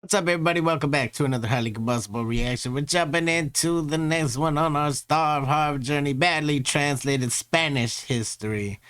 What's up, everybody? Welcome back to another highly combustible reaction. We're jumping into the next one on our Star of Horror journey, badly translated Spanish history.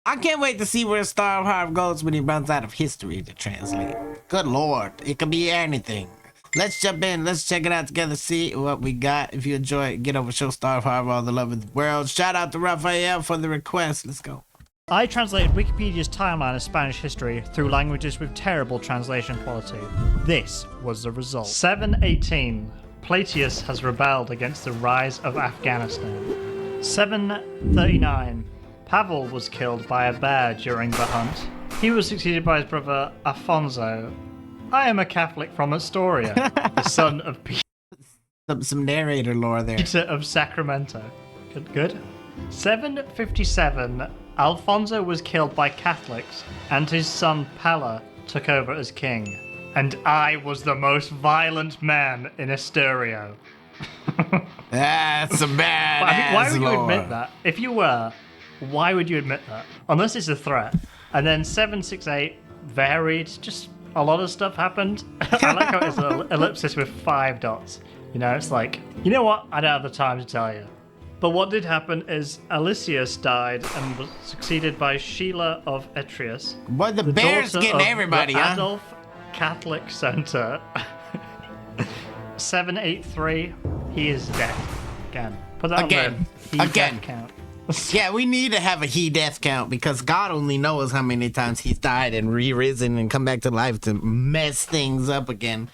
I can't wait to see where Star of Horror goes when he runs out of history to translate. Good lord, it could be anything. Let's jump in. Let's check it out together, see what we got. If you enjoy it, get over, show Star of Horror all the love in the world. Shout out to Raphael for the request. Let's go. I translated Wikipedia's timeline of Spanish history through languages with terrible translation quality. This was the result. 718. Plautius has rebelled against the rise of Afghanistan. 739. Pavel was killed by a bear during the hunt. He was succeeded by his brother Alfonso. I am a Catholic from Astoria, the son of Peter. Some narrator lore there. Peter of Sacramento. Good. 757. Alfonso was killed by Catholics, and his son Palla took over as king. And I was the most violent man in Astoria. That's a bad. Why would you admit that? If you were, why would you admit that? Unless it's a threat. And then 768 varied. Just a lot of stuff happened. I like how it's an ellipsis with 5 dots. You know, it's like, you know what? I don't have the time to tell you. But what did happen is Alicius died and was succeeded by Sheila of Etrius. Boy, the bear's getting everybody, the huh? Adolf Catholic Center. 783, he is dead. Again. Put that Again. on the Again. death count. Yeah, we need to have a he death count because God only knows how many times he's died and re-risen and come back to life to mess things up again.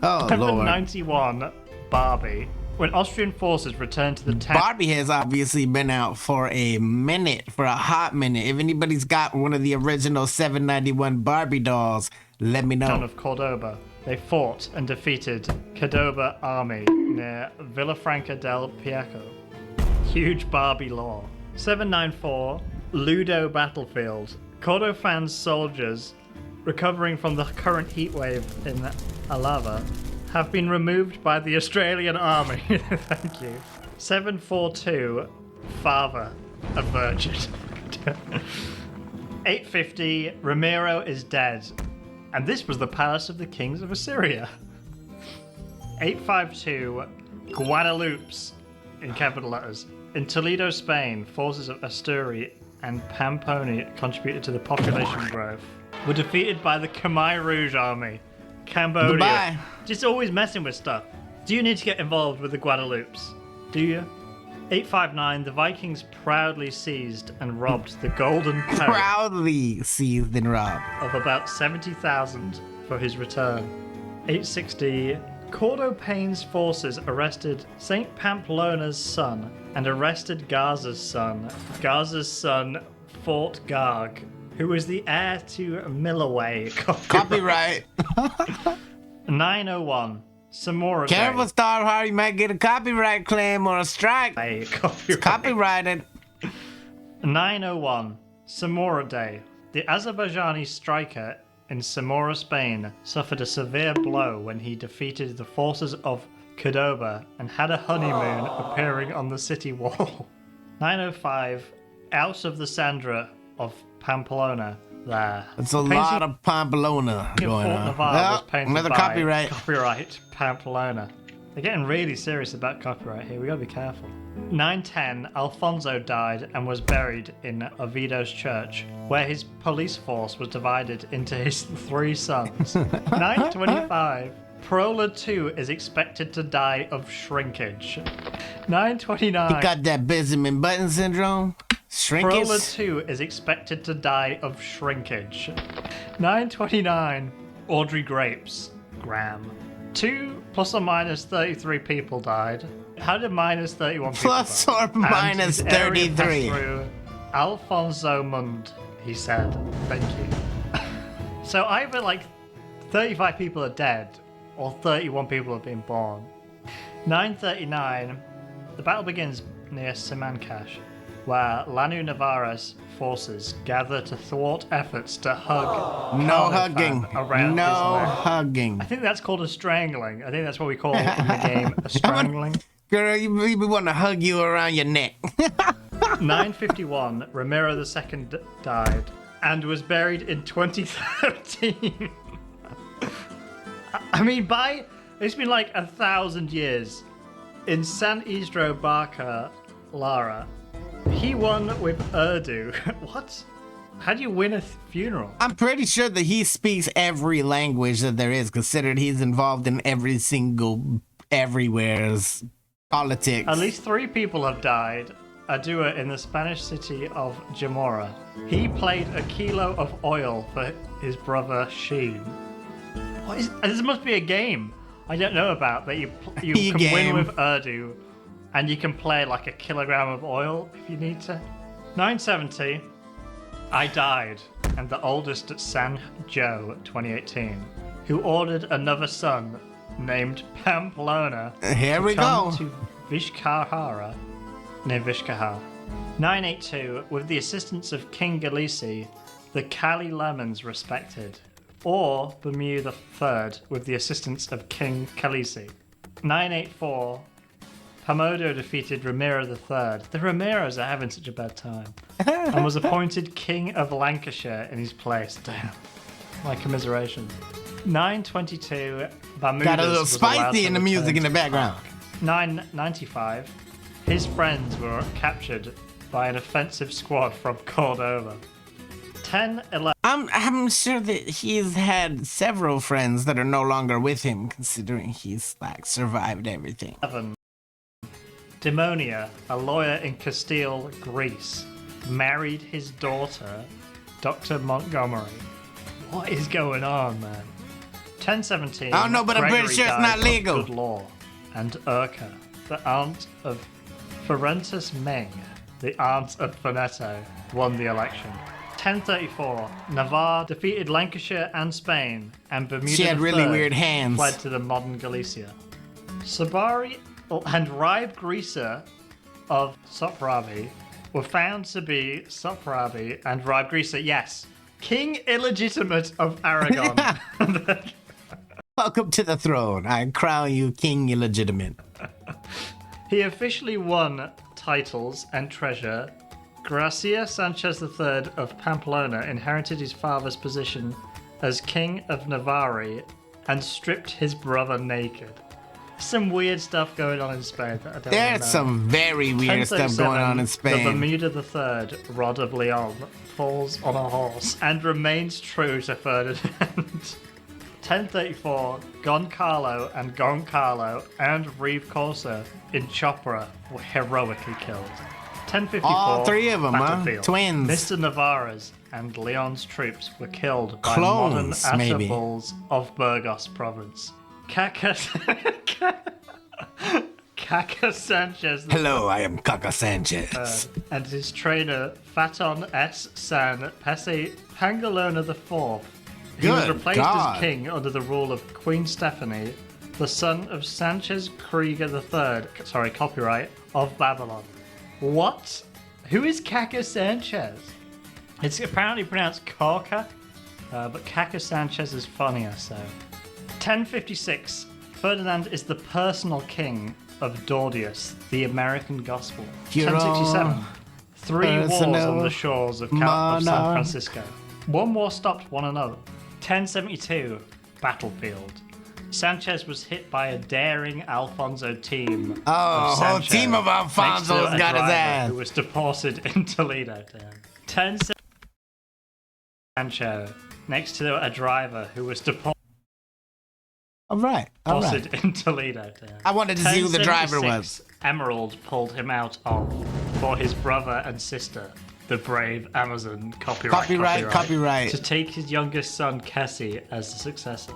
Oh, Lord. 791, Barbie. When Austrian forces returned to the town... Barbie has obviously been out for a minute, for a hot minute. If anybody's got one of the original 791 Barbie dolls, let me know. Town of Cordoba. They fought and defeated Cordoba army near Villafranca del Piaco. Huge Barbie lore. 794, Ludo battlefield. Cordofan's soldiers, recovering from the current heatwave in Alava, have been removed by the Australian army. Thank you. 742, Father, a virgin. 850, Ramiro is dead. And this was the palace of the kings of Assyria. 852, Guadalupes, in capital letters. In Toledo, Spain, forces of Asturi and Pamponi contributed to the population growth. Were defeated by the Khmer Rouge army. Cambodia. Goodbye. Just always messing with stuff. Do you need to get involved with the Guadalupes? Do you? 859, the Vikings proudly seized and robbed the golden coat Proudly seized and robbed. of about 70,000 for his return. 860, Cordopane's forces arrested St. Pamplona's son and arrested Gaza's son. Gaza's son fought Garg, who was the heir to Millaway. Copyright. 901, Samora Day. Careful, Star Hard, you might get a copyright claim or a strike. It's copyrighted. 901, Samora Day. The Azerbaijani striker in Samora, Spain, suffered a severe blow when he defeated the forces of Cordoba and had a honeymoon appearing on the city wall. 905, House of the Sandra of Pamplona. There. It's a lot of Pamplona going on. Was painted Another by copyright. Copyright Pamplona. They're getting really serious about copyright here. We gotta be careful. 910, Alfonso died and was buried in Oviedo's church, where his police force was divided into his 3 sons. 925, Prola 2 is expected to die of shrinkage. 929. He got that Benjamin Button syndrome. Shrinkage. Prola 2 is expected to die of shrinkage. 929, Audrey Grapes, Graham. 2 plus or minus 33 people died. How did minus 31 people Plus die? or minus And his area 33. passed through Alfonso Mund, he said. Thank you. So either like 35 people are dead, or 31 people have been born. 939, the battle begins near Simancash, where Lanu Navarra's forces gather to thwart efforts to hug No Khalifan hugging. around No his neck. hugging. I think that's called a strangling. I think that's what we call it in the game, a strangling. Girl, we want to hug you around your neck. 951, Ramiro II died and was buried in 2013. I mean, it's been like 1,000 years. In San Isidro Barca, Lara, he won with Urdu. What? How do you win a funeral? I'm pretty sure that he speaks every language that there is, considered he's involved in every single everywhere's politics. At least 3 people have died. Adua in the Spanish city of Jamora. He played a kilo of oil for his brother Sheen. This must be a game I don't know about that you can win with Urdu, and you can play like a kilogram of oil if you need to. 970. I died, and the oldest at San Joe 2018, who ordered another son named Pamplona. Here we go. To Vishkahara, near Vishkahar. 982, with the assistance of King Galisi, the Cali Lemons respected. Or Bermuda III, with the assistance of King Khaleesi. 984, Pamodo defeated Ramiro III. The Ramiros are having such a bad time. And was appointed King of Lancashire in his place. Damn. My commiseration. 922, Bermudas Got a little was allowed spicy to in the music return in the to background. 995, his friends were captured by an offensive squad from Cordova. 1011. I'm sure that he's had several friends that are no longer with him, considering he's like survived everything. Demonia, a lawyer in Castile, Greece, married his daughter, Dr. Montgomery. What is going on, man? 1017. I don't know, but I'm pretty Gregory sure it's died not of legal. Good law, and Urca, the aunt of Ferentus Meng, the aunt of Veneto, won the election. 1034. Navarre defeated Lancashire and Spain, and Bermuda She had really III weird hands. fled to the modern Galicia. Sabari and Raib Grisa of Sopravi were found to be Sopravi and Raib Grisa, yes, King Illegitimate of Aragon. Welcome to the throne. I crown you King Illegitimate. He officially won titles and treasure. Gracia Sanchez III of Pamplona inherited his father's position as King of Navarre and stripped his brother naked. Some weird stuff going on in Spain that I don't There's know. some very weird stuff 1037, going on in The Spain. Bermuda III, Rod of Leon, falls on a horse and remains true to Ferdinand. 1034, Goncarlo and Goncarlo and Reeve Corsa in Chopra were heroically killed. 1054, All 3 of them, huh? Battlefield. Twins. Mr. Navarre's and Leon's troops were killed by Clones, modern maybe. Ataballs of Burgos province. Caca Sanchez Hello, I am Caca Sanchez. and his trainer Faton S. San Pese Pangalona IV. He was Good replaced God. as king under the rule of Queen Stephanie, the son of Sanchez Krieger III, copyright, of Babylon. What? Who is Caca Sanchez? It's apparently pronounced Caca, but Caca Sanchez is funnier, so. 1056. Ferdinand is the personal king of Dordius, the American gospel. You're 1067. 3 wars personal on the shores of San monarch. Francisco. One war stopped one another. 1072. Battlefield. Sanchez was hit by a daring Alfonso team. Oh, a whole Sancho, team of thanks to Alfonsos a got his driver ass. Who was deported in Toledo. 1070. Sancho, next to a driver who was deported All right. in Toledo. I wanted to see who the driver 1076, was. Emerald pulled him out of for his brother and sister, the brave Amazon copyright, to take his youngest son Kessie as the successor.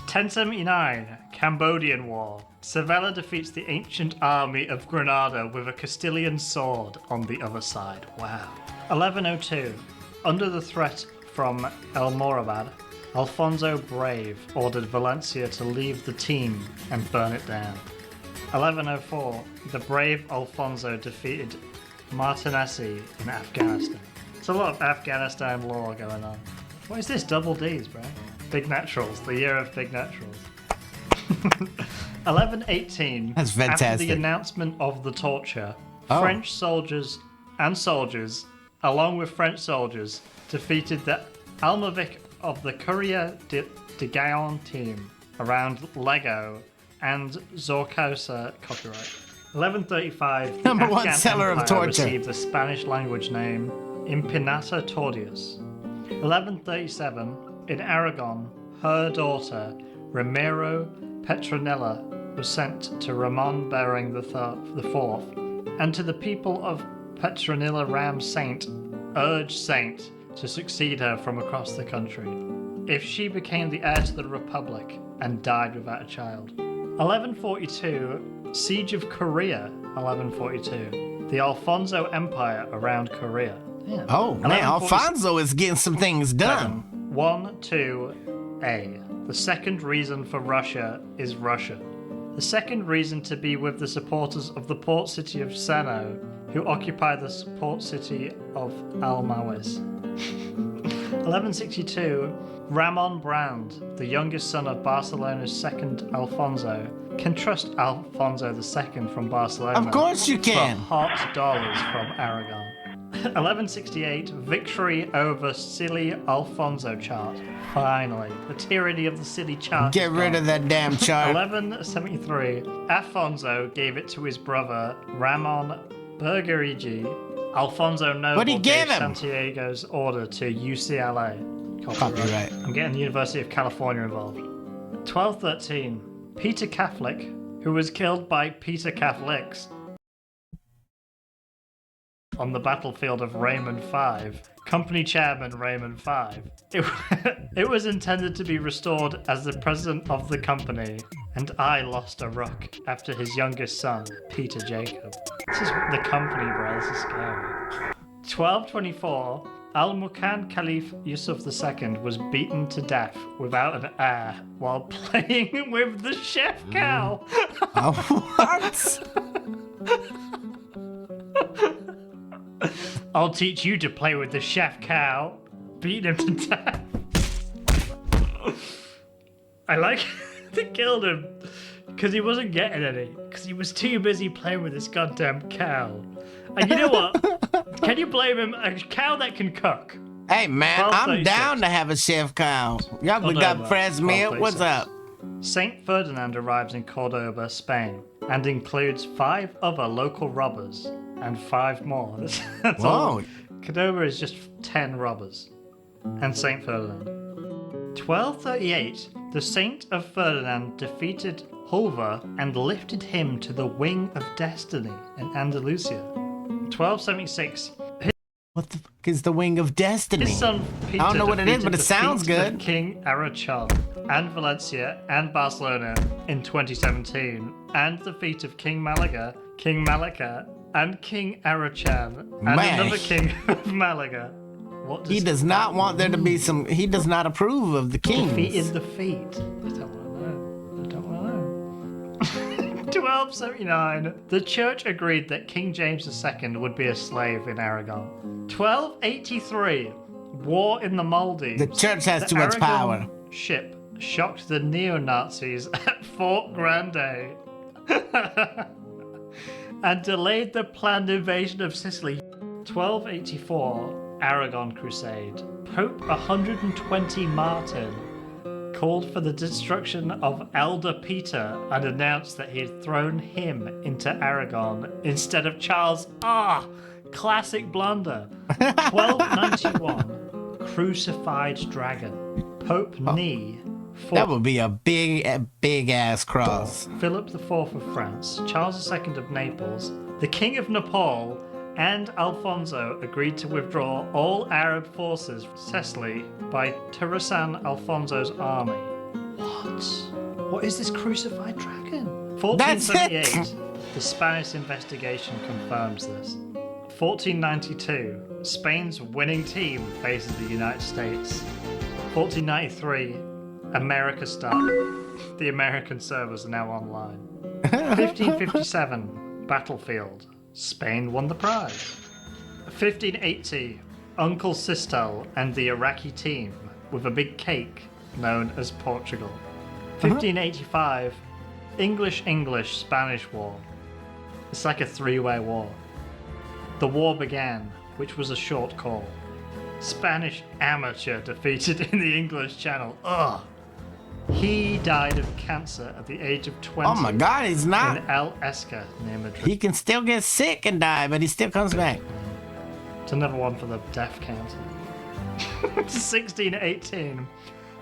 1079, Cambodian War. Sevilla defeats the ancient army of Granada with a Castilian sword on the other side. Wow. 1102, under the threat from Almoravid, Alfonso Brave ordered Valencia to leave the team and burn it down. 1104, the brave Alfonso defeated Martinezzi in Afghanistan. There's a lot of Afghanistan lore going on. What is this? Double D's, bro. Big Naturals, the year of Big Naturals. 1118. That's fantastic. After the announcement of the torture, Oh. French soldiers, along with French soldiers, defeated the Almovic of the Courier de Gaillon team. around Lego and Zorcosa copyright. 1135, Number the one Afghan seller of Empire torture. received the Spanish language name Impinata Tordius. 1137, in Aragon, her daughter, Ramiro Petronella, was sent to Ramon Bering IV, and to the people of Petronilla Ram Saint, urged Saint to succeed her from across the country, if she became the heir to the Republic and died without a child. 1142, Siege of Korea, 1142, the Alfonso Empire around Korea. Yeah. Oh, man, Alfonso is getting some things done. 12A. The second reason for Russia is Russia. The second reason to be with the supporters of the port city of Sano, who occupy the port city of Almawis. 1162. Ramon Brand, the youngest son of Barcelona's second Alfonso, can trust Alfonso II from Barcelona. Of course you can. For hot dollars from Aragon. 1168, victory over Silly Alfonso chart. Finally, the tyranny of the silly chart. Get rid of that damn chart. 1173, Afonso gave it to his brother Ramon Bergerigi. Alfonso Noble What'd he give him? Santiago's order to UCLA. Copyright. I'm getting the University of California involved. 1213, Peter Catholic, who was killed by Peter Catholics on the battlefield of Raymond V, company chairman Raymond V. It was intended to be restored as the president of the company, and I lost a rook after his youngest son, Peter Jacob. This is the company, bro. This is scary. 1224, Al-Mukan Caliph Yusuf II was beaten to death without an heir while playing with the chef cow. What? I'll teach you to play with the chef cow. Beat him to death. I like they killed him because he wasn't getting any, because he was too busy playing with this goddamn cow. And you know what? Can you blame him? A cow that can cook. Hey, man, I'm down to have a chef cow. Y'all, we got fresh meal. What's up? Saint Ferdinand arrives in Cordoba, Spain, and includes 5 other local robbers and 5 more. That's all. Cordoba is just 10 robbers. And Saint Ferdinand. 1238, the Saint of Ferdinand defeated Hulva and lifted him to the Wing of Destiny in Andalusia. 1276, what the fuck is the Wing of Destiny? his son Peter I don't know what it is, but it sounds good. King Arachon and Valencia and Barcelona in 2017, and the feat of King Malaga, King Malacca, and King Arachan, and another king of Malaga. What does he does not want there to be some. He does not approve of the kings. Defeated the feat. I don't want to know. 1279. The church agreed that King James II would be a slave in Aragon. 1283. War in the Maldives. The church has too much power. Ship shocked the neo-Nazis at Fort Grande and delayed the planned invasion of Sicily. 1284. Aragon Crusade. Pope 120 Martin called for the destruction of Elder Peter and announced that he had thrown him into Aragon instead of Charles. Classic blunder. 1291, Crucified Dragon. Pope Nee. That would be a big ass cross. Philip IV of France, Charles II of Naples, the King of Nepal, and Alfonso agreed to withdraw all Arab forces from Sicily by Tirasan Alfonso's army. What is this crucified dragon? 1478. The Spanish investigation confirms this. 1492. Spain's winning team faces the United States. 1493. America started. The American servers are now online. 1557. Battlefield. Spain won the prize. 1580, Uncle Sistel and the Iraqi team with a big cake known as Portugal. 1585, English-Spanish War. It's like a 3-way war. The war began, which was a short call. Spanish amateur defeated in the English Channel. He died of cancer at the age of 20. Oh my God, he's not. In El Esca, near Madrid. He can still get sick and die, but he still comes back. It's another one for the death count. 1618,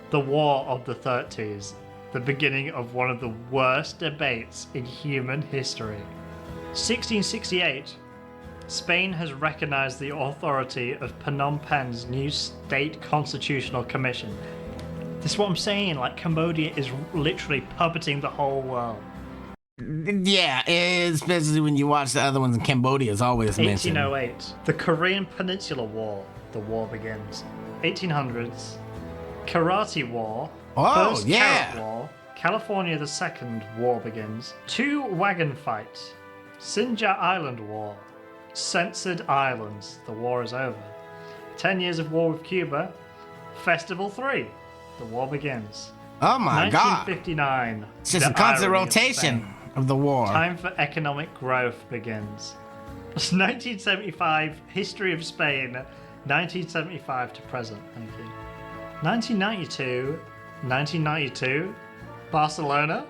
the War of the 30s, the beginning of one of the worst debates in human history. 1668, Spain has recognized the authority of Phnom Penh's new state constitutional commission. This is what I'm saying, like Cambodia is literally puppeting the whole world. Yeah, especially when you watch the other ones in Cambodia, is always mentioned. 1808, the Korean Peninsula War, the war begins. 1800s, Karate War, First Carrot War, California the Second War begins. 2 wagon fights, Sinjar Island War, Censored Islands, the war is over. 10 years of war with Cuba, Festival 3, the war begins. Oh my God. 1959. It's just a constant rotation of the war. Time for economic growth begins. 1975, History of Spain, 1975 to present, thank you. 1992, Barcelona?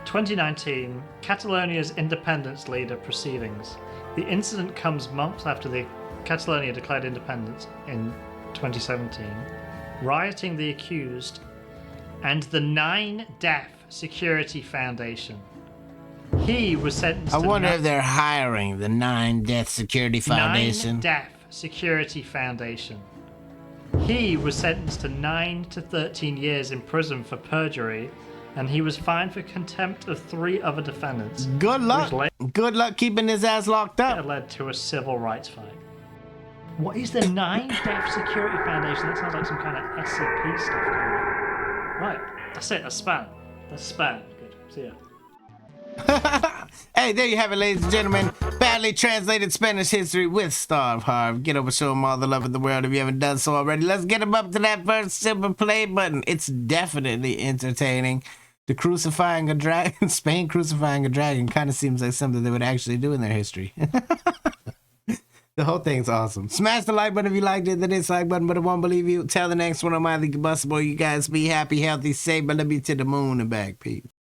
2019, Catalonia's independence leader proceedings. The incident comes months after the Catalonia declared independence in 2017. Rioting the accused, and the 9 Deaf Security Foundation. He was sentenced I wonder if they're hiring the 9 Death Security Foundation. 9 Deaf Security Foundation. He was sentenced to 9 to 13 years in prison for perjury, and he was fined for contempt of 3 other defendants. Good luck. Good luck keeping his ass locked up. It led to a civil rights fight. What is the 9 Deaf Security Foundation? That sounds like some kind of SCP stuff going on. Right, that's it, that's spam. That's spam. Good, see ya. Hey, there you have it, ladies and gentlemen. Badly translated Spanish history with Star of Harv. Get over, show them all the love in the world if you haven't done so already. Let's get them up to that first simple play button. It's definitely entertaining. The crucifying a dragon, Spain crucifying a dragon, kind of seems like something they would actually do in their history. The whole thing's awesome. Smash the like button if you liked it, the dislike button, but it won't believe you. Tell the next one on Mildly Combustible. You guys be happy, healthy, safe, but let me to the moon and back. Peace.